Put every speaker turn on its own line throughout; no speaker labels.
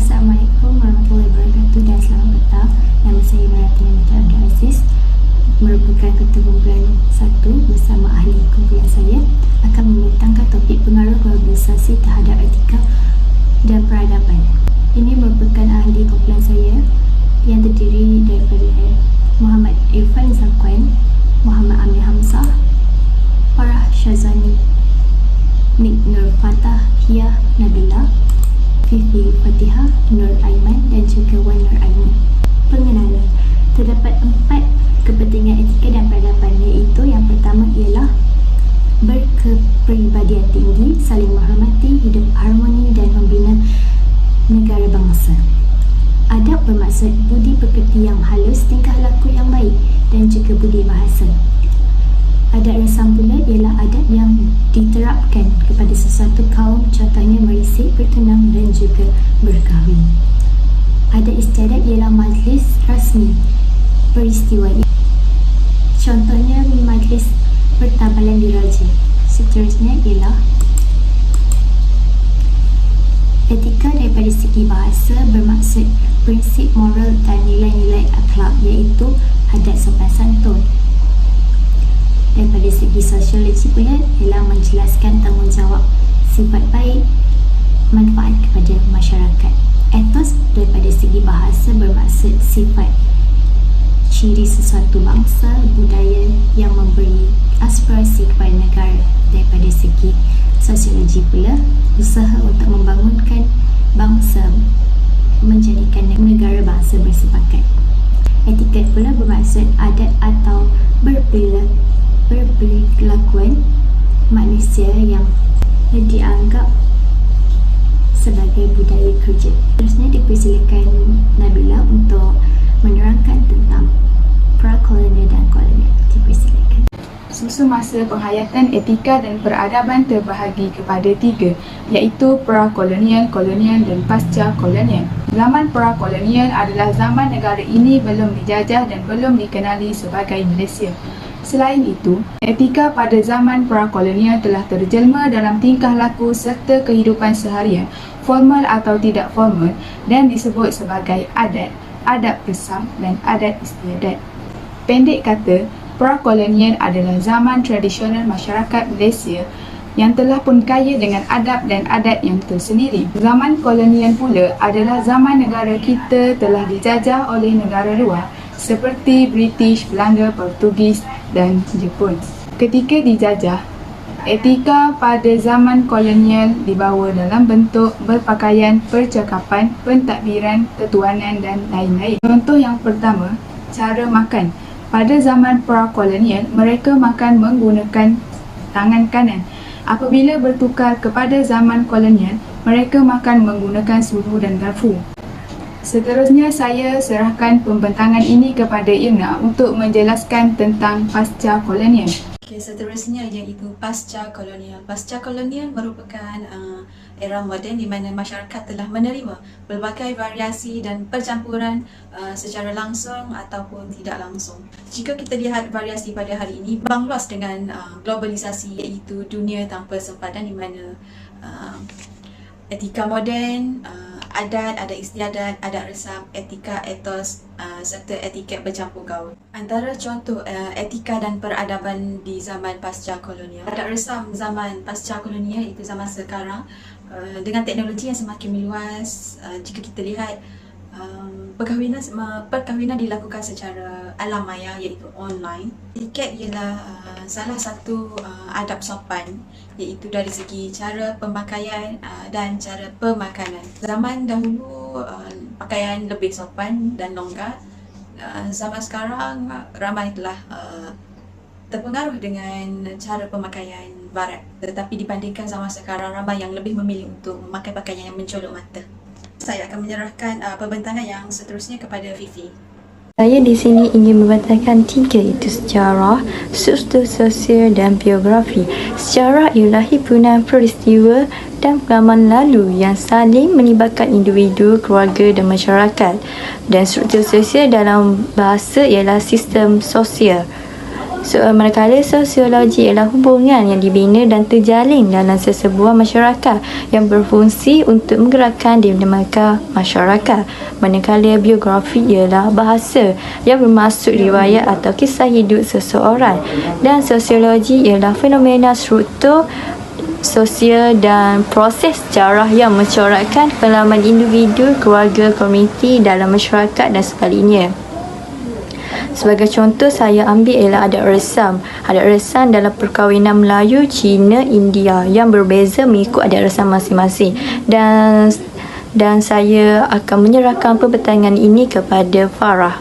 Assalamualaikum warahmatullahi wabarakatuh dan selamat petang. Nama saya Melati Nita Abdul Aziz, merupakan ketua kumpulan 1 bersama ahli kumpulan saya akan membentangkan topik pengaruh globalisasi terhadap etika dan peradaban. Ini merupakan ahli kumpulan saya yang terdiri daripada Muhammad Irfan Zakwan, Muhammad Amir Hamzah, Farah Syazani, Nik Nur Fatahiyah Nabila, Fifi Fatihah, Nur Aiman dan juga Wan Nur Aiman. Pengenalan. Terdapat 4 kepentingan etika dan peradaban, iaitu yang pertama ialah berkepribadian tinggi, saling menghormati, hidup harmoni dan membina negara bangsa. Adab bermaksud budi pekerti yang halus, tingkah laku yang baik dan juga budi bahasa. Adat resam pula ialah adat yang diterapkan kepada sesuatu kaum, contohnya merisik, bertunang dan juga berkahwin. Adat istiadat ialah majlis rasmi peristiwa, contohnya majlis pertabalan diraja. Seterusnya ialah etika daripada segi bahasa, bermaksud prinsip moral dan nilai-nilai akhlak, iaitu adat sopan santun. Daripada segi sosiologi pula ialah menjelaskan tanggungjawab, sifat baik, manfaat kepada masyarakat. Etos daripada segi bahasa bermaksud sifat, ciri sesuatu bangsa, budaya yang memberi aspirasi kepada negara. Daripada segi sosiologi pula, usaha untuk membangunkan bangsa, menjadikan negara bangsa bersepakat. Etiket pula bermaksud adat atau berperilakuan manusia yang dianggap sebagai budaya kerja. Seterusnya dipersilakan Nabila untuk menerangkan tentang pra-kolonial dan kolonial. Dipersilakan.
Susun masa penghayatan etika dan peradaban terbahagi kepada 3, iaitu pra-kolonial, kolonial dan pasca-kolonial. Zaman pra-kolonial adalah zaman negara ini belum dijajah dan belum dikenali sebagai Malaysia. Selain itu, etika pada zaman pra-kolonial telah terjelma dalam tingkah laku serta kehidupan seharian, formal atau tidak formal, dan disebut sebagai adat, adab resam dan adat istiadat. Pendek kata, pra-kolonial adalah zaman tradisional masyarakat Malaysia yang telah pun kaya dengan adab dan adat yang tersendiri. Zaman kolonial pula adalah zaman negara kita telah dijajah oleh negara luar seperti British, Belanda, Portugis dan Jepun. Ketika dijajah, etika pada zaman kolonial dibawa dalam bentuk berpakaian, percakapan, pentadbiran, ketuanan dan lain-lain. Contoh yang pertama, cara makan. Pada zaman pra-kolonial, mereka makan menggunakan tangan kanan. Apabila bertukar kepada zaman kolonial, mereka makan menggunakan sudu dan garpu. Seterusnya saya serahkan pembentangan ini kepada Irna untuk menjelaskan tentang pasca kolonial.
Seterusnya iaitu pasca kolonial. Pasca kolonial merupakan era moden di mana masyarakat telah menerima pelbagai variasi dan percampuran secara langsung ataupun tidak langsung. Jika kita lihat variasi pada hari ini berkembang luas dengan globalisasi, iaitu dunia tanpa sempadan di mana etika moden, adat istiadat, adat resam, etika, etos serta etiket bercampur gaul. Antara contoh etika dan peradaban di zaman pasca kolonial. Adat resam zaman pasca kolonial itu zaman sekarang dengan teknologi yang semakin meluas. Jika kita lihat perkahwinan dilakukan secara alam maya, iaitu online. Etiket ialah salah satu adab sopan, iaitu dari segi cara pemakaian dan cara pemakanan. Zaman dahulu pakaian lebih sopan dan longgar. Zaman sekarang ramai telah terpengaruh dengan cara pemakaian barat. Tetapi dibandingkan zaman sekarang, ramai yang lebih memilih untuk memakai pakaian yang mencolok mata. Saya akan menyerahkan pembentangan yang seterusnya kepada Fifi.
Saya di sini ingin membentangkan 3, iaitu sejarah, struktur sosial dan biografi. Sejarah ialah himpunan peristiwa dan pengalaman lalu yang saling melibatkan individu, keluarga dan masyarakat. Dan struktur sosial dalam bahasa ialah sistem sosial. Manakala sosiologi ialah hubungan yang dibina dan terjalin dalam sesebuah masyarakat yang berfungsi untuk menggerakkan dinamika masyarakat. Manakala biografi ialah bahasa yang bermaksud riwayat atau kisah hidup seseorang, dan sosiologi ialah fenomena struktur sosial dan proses sejarah yang mencorakkan pengalaman individu, keluarga, komuniti dalam masyarakat dan sebaliknya. Sebagai contoh, saya ambil ialah adat resam. Adat resam dalam perkahwinan Melayu, Cina, India yang berbeza mengikut adat resam masing-masing. Dan saya akan menyerahkan pembentangan ini kepada Farah.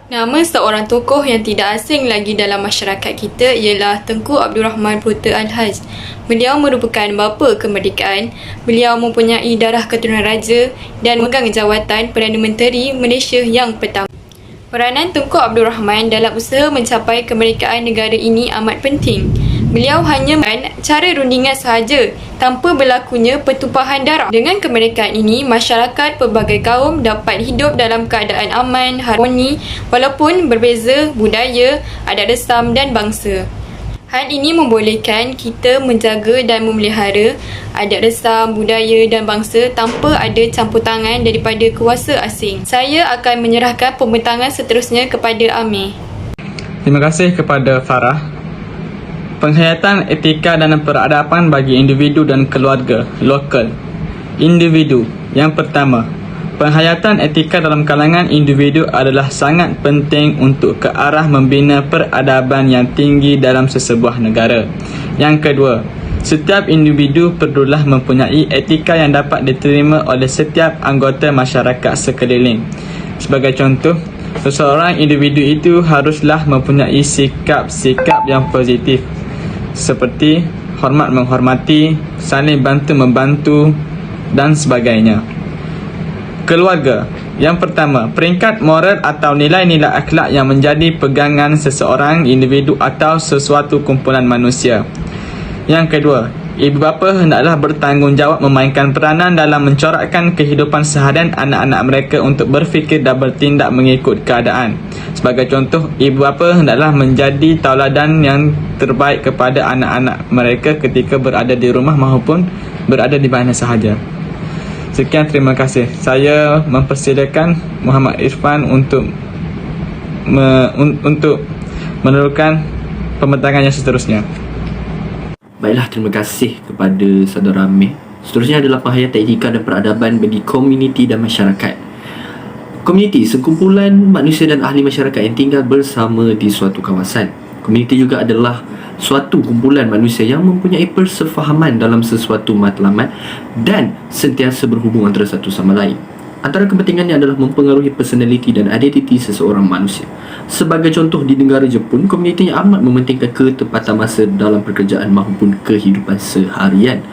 Nama seorang tokoh yang tidak asing lagi dalam masyarakat kita ialah Tengku Abdul Rahman Putra Al-Haj. Beliau merupakan bapa kemerdekaan. Beliau mempunyai darah keturunan raja dan memegang jawatan Perdana Menteri Malaysia yang pertama. Peranan Tengku Abdul Rahman dalam usaha mencapai kemerdekaan negara ini amat penting. Beliau hanya cara rundingan sahaja tanpa berlakunya pertumpahan darah. Dengan kemerdekaan ini, masyarakat pelbagai kaum dapat hidup dalam keadaan aman, harmoni walaupun berbeza budaya, adat resam dan bangsa. Hal ini membolehkan kita menjaga dan memelihara adat resam, budaya dan bangsa tanpa ada campur tangan daripada kuasa asing. Saya akan menyerahkan pembentangan seterusnya kepada Amir.
Terima kasih kepada Farah. Penghayatan etika dan peradaban bagi individu dan keluarga lokal. Individu. Yang pertama, penghayatan etika dalam kalangan individu adalah sangat penting untuk ke arah membina peradaban yang tinggi dalam sesebuah negara. Yang kedua, setiap individu perlulah mempunyai etika yang dapat diterima oleh setiap anggota masyarakat sekeliling. Sebagai contoh, seseorang individu itu haruslah mempunyai sikap-sikap yang positif seperti hormat menghormati, saling bantu-membantu dan sebagainya. Keluarga. Yang pertama, peringkat moral atau nilai-nilai akhlak yang menjadi pegangan seseorang individu atau sesuatu kumpulan manusia. Yang kedua, ibu bapa hendaklah bertanggungjawab memainkan peranan dalam mencorakkan kehidupan seharian anak-anak mereka untuk berfikir dan bertindak mengikut keadaan. Sebagai contoh, ibu bapa hendaklah menjadi tauladan yang terbaik kepada anak-anak mereka ketika berada di rumah maupun berada di mana sahaja. Sekian, terima kasih. Saya mempersilakan Muhammad Irfan untuk meneruskan pembentangan yang seterusnya.
Baiklah, terima kasih kepada saudara Amir. Seterusnya adalah penghayatan etika dan peradaban bagi komuniti dan masyarakat. Komuniti, sekumpulan manusia dan ahli masyarakat yang tinggal bersama di suatu kawasan. Komuniti juga adalah suatu kumpulan manusia yang mempunyai persefahaman dalam sesuatu matlamat dan sentiasa berhubung antara satu sama lain. Antara kepentingannya adalah mempengaruhi personaliti dan identiti seseorang manusia. Sebagai contoh, di negara Jepun, komunitinya amat mementingkan ketepatan masa dalam pekerjaan maupun kehidupan seharian.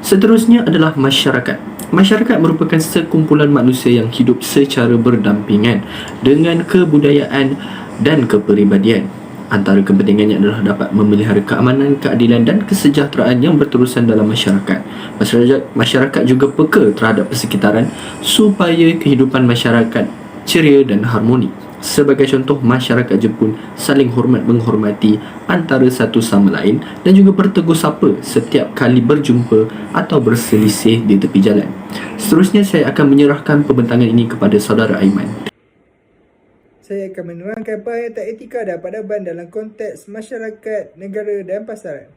Seterusnya adalah masyarakat. Masyarakat merupakan sekumpulan manusia yang hidup secara berdampingan dengan kebudayaan dan kepribadian. Antara kepentingannya adalah dapat memelihara keamanan, keadilan dan kesejahteraan yang berterusan dalam masyarakat. Masyarakat juga peka terhadap persekitaran supaya kehidupan masyarakat ceria dan harmoni. Sebagai contoh, masyarakat Jepun saling hormat menghormati antara satu sama lain dan juga bertegur sapa setiap kali berjumpa atau berselisih di tepi jalan. Seterusnya, saya akan menyerahkan pembentangan ini kepada saudara Aiman.
Saya akan menerangkan penghayatan etika dan peradaban dalam konteks masyarakat, negara dan pasaran.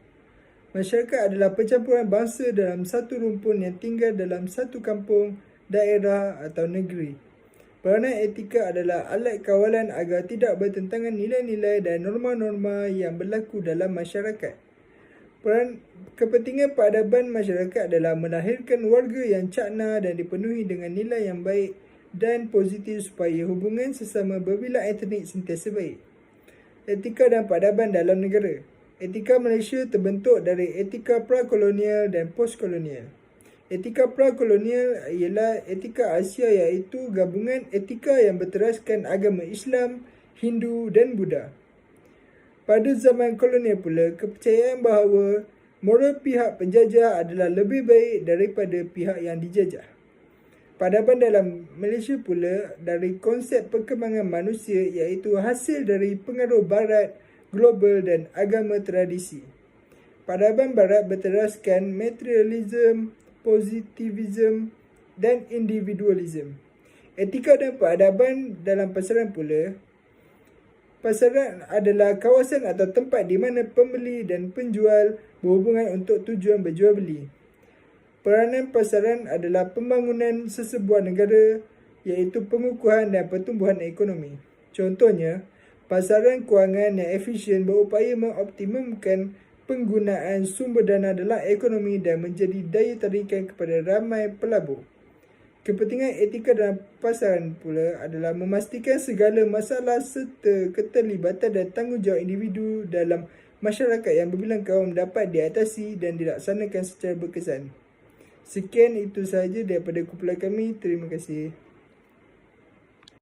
Masyarakat adalah percampuran bangsa dalam satu rumpun yang tinggal dalam satu kampung, daerah atau negeri. Peranan etika adalah alat kawalan agar tidak bertentangan nilai-nilai dan norma-norma yang berlaku dalam masyarakat. Kepentingan peradaban masyarakat adalah melahirkan warga yang cakna dan dipenuhi dengan nilai yang baik dan positif supaya hubungan sesama berbilang etnik sentiasa baik. Etika dan peradaban dalam negara. Etika Malaysia terbentuk dari etika prakolonial dan postkolonial. Etika prakolonial ialah etika Asia, iaitu gabungan etika yang berteraskan agama Islam, Hindu dan Buddha. Pada zaman kolonial pula, kepercayaan bahawa moral pihak penjajah adalah lebih baik daripada pihak yang dijajah. Peradaban dalam Malaysia pula dari konsep perkembangan manusia, iaitu hasil dari pengaruh barat global dan agama tradisi. Peradaban barat berteraskan materialism, positivism dan individualism. Etika dan peradaban dalam pasaran pula. Pasaran adalah kawasan atau tempat di mana pembeli dan penjual berhubungan untuk tujuan berjual beli. Peranan pasaran adalah pembangunan sesebuah negara, iaitu pengukuhan dan pertumbuhan ekonomi. Contohnya, pasaran kewangan yang efisien berupaya mengoptimumkan penggunaan sumber dana dalam ekonomi dan menjadi daya tarikan kepada ramai pelabur. Kepentingan etika dalam pasaran pula adalah memastikan segala masalah serta keterlibatan dan tanggungjawab individu dalam masyarakat yang berbilang kaum dapat diatasi dan dilaksanakan secara berkesan. Sekian itu sahaja daripada kumpulan kami. Terima kasih.